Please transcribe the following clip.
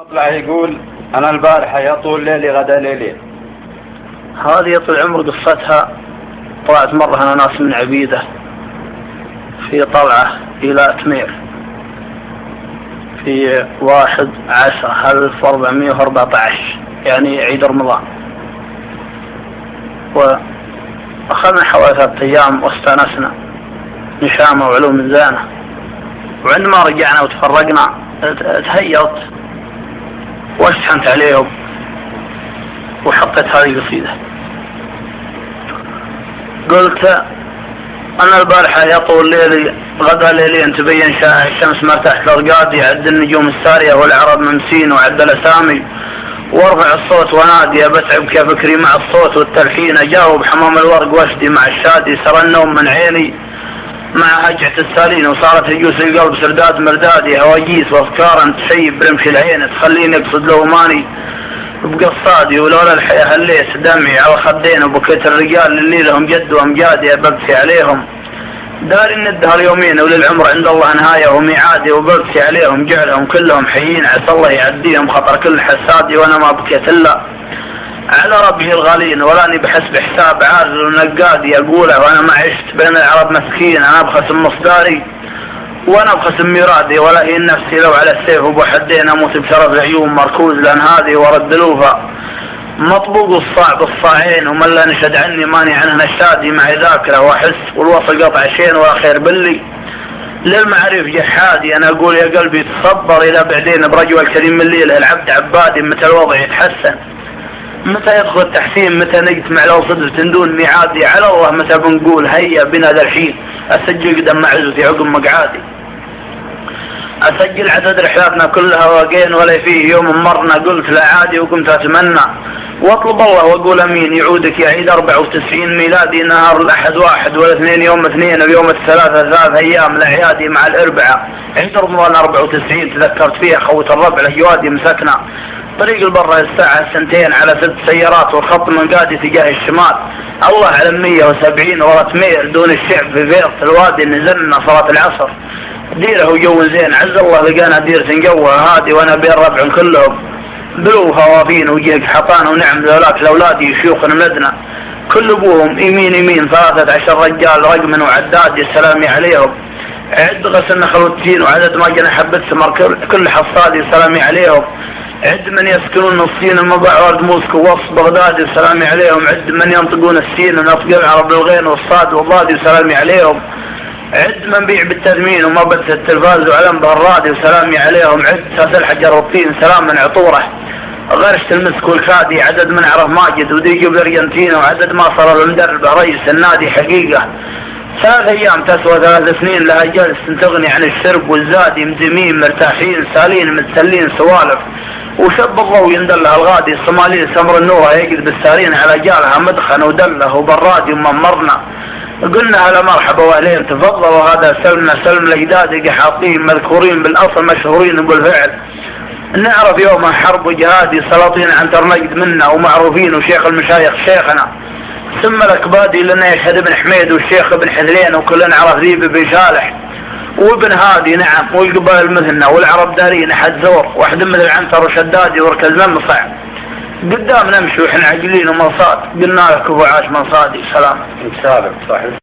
مطلع يقول أنا البارحة يا طول ليلي غدا ليلي. هذه طول عمر قصتها. طلعت مرة أنا ناس من عبيدة في طلعة إلى تمير في 1/10/1414 يعني عيد رمضان، وأخذنا حوالي 3 أيام واستانسنا نشامة وعلوم زانة. وعندما رجعنا وتفرقنا تهيأت واشحنت عليهم وحطيت هذه القصيدة. قلت أنا البارحة يطول ليلي غدا ليلين تبين شاع الشمس ما تحت الأرقاد، يعد النجوم السارية والعرب ممسين وعد الأسامي، وارفع الصوت ونادي بتعب كفكري مع الصوت والتلحين، أجاوب حمام الورق واشدي مع الشادي، سرى النوم من عيني مع هجعة السالين، وصارت يجوس القلب سرداد مردادي، هواجيس وافكار تشيب برمش العين تخليني اقصد لو ماني بقصادي، ولولا الحياة هليت دمعي على خدين، وبكيت الرجال اللي لهم جد وامجادي ابكي عليهم، داري ان الدهر يومين وللعمر عند الله نهاية وميعادي، وبكي عليهم جعلهم كلهم حيين عسى الله يعديهم خطر كل حسادي، وانا ما بكيت الا على ربي الغالين، ولاني بحسب حساب عادل ونقادي اقوله، وانا ما عشت بين العرب مسكين، انا بخسم مصداري وانا بخسم ميرادي، ولا هي نفسي لو على السيف ابو حدين اموت بشرف العيون مركوز، لان هذه ورد الوفا مطبوق الصعب الصاعين، ومن لا نشهد عني ماني عنه نشادي، معي ذاكره واحس والوصل قطع شين ولا خير باللي للمعرف جحادي، انا اقول يا قلبي تصبر الى بعدين برجوى الكريم من ليله العبد عبادي، متى الوضع يتحسن متى يدخل التحسين، متى نجتمع لو صدفة دون ميعادي، على الله متى بنقول هيا بنا ذا الحين، اسجل قدام معزتي عقب مقعادي، اسجل عدد رحلاتنا كلها واقين ولا فيه يوم مرنا، قلت لا عادي وقمت اتمنى واطلب الله واقول امين، يعودك يا عيد 94 ميلادي، نهار الاحد 1 والاثنين يوم 2 ويوم الثلاثة 3 ايام لاعيادي، مع الاربعاء عيد رمضان 94 تذكرت فيها خوة الربع الاجوادي مسكنا طريق البرة الساعة 2 على 6 سيارات، والخط من قادي تجاه الشمال، الله على 170 ورا تمير دون الشعب في بيرت الوادي، نزلنا صلاة العصر ديره وجو زين، عز الله لقانا ديرة نجوها هادي، وانا بين ربع كلهم بلوها وافين وجيق حطان، ونعم ذولاك لاولادي شيوخ ملدنا كل ابوهم يمين 13 رجال رقم وعداد سلامي عليهم، عد غسل نخل والتين وعدد ما جنا حبة سمر كل حصادي سلامي عليهم، عد من يسكنون الصين المضع ورد موسكو وسط بغداد سلامي عليهم، عد من ينطقون السين ونطق العرب بالغين والصاد والضاد سلامي عليهم، عد من بيع بالتثمين وما بث التلفاز وعلم بهرادي وسلامي عليهم، عد ساس الحجر والطين سلام من عطوره غرشت المسك والخادي، عدد من عرف ماجد وديجي بالارجنتين، وعدد ما صار المدرب رئيس النادي حقيقة، 3 ايام تسوى 3 سنين لها جلس تغني عن الشرب والزادي، مدمين مرتاحين سالين متسلين سوالف، وشب الضوء يندلها الغادي، الصومالي سمر النوره يجد بالسارين على جالها مدخن ودله وبرادي وممرنا، قلنا على مرحبا واهلين تفضلوا، هذا سلم الاجداد قحاطين مذكورين بالاصل مشهورين بالفعل، نعرف يوم حرب وجهادي سلاطين عن ترنجد منا ومعروفين، وشيخ المشايخ شيخنا ثم الاكبادي لنا يشهد ابن حميد والشيخ ابن حذلين، وكلنا عرف ذيب بن صالح وابن هادي نعم، والقبائل مثلنا والعرب دارين حد زور، واحد مثل عنتر وشدادي وركز مصع، قدام نمشي واحنا عاجلين ومنصات، قلنا لك ابو عاش منصادي سلام. سالم صحيح.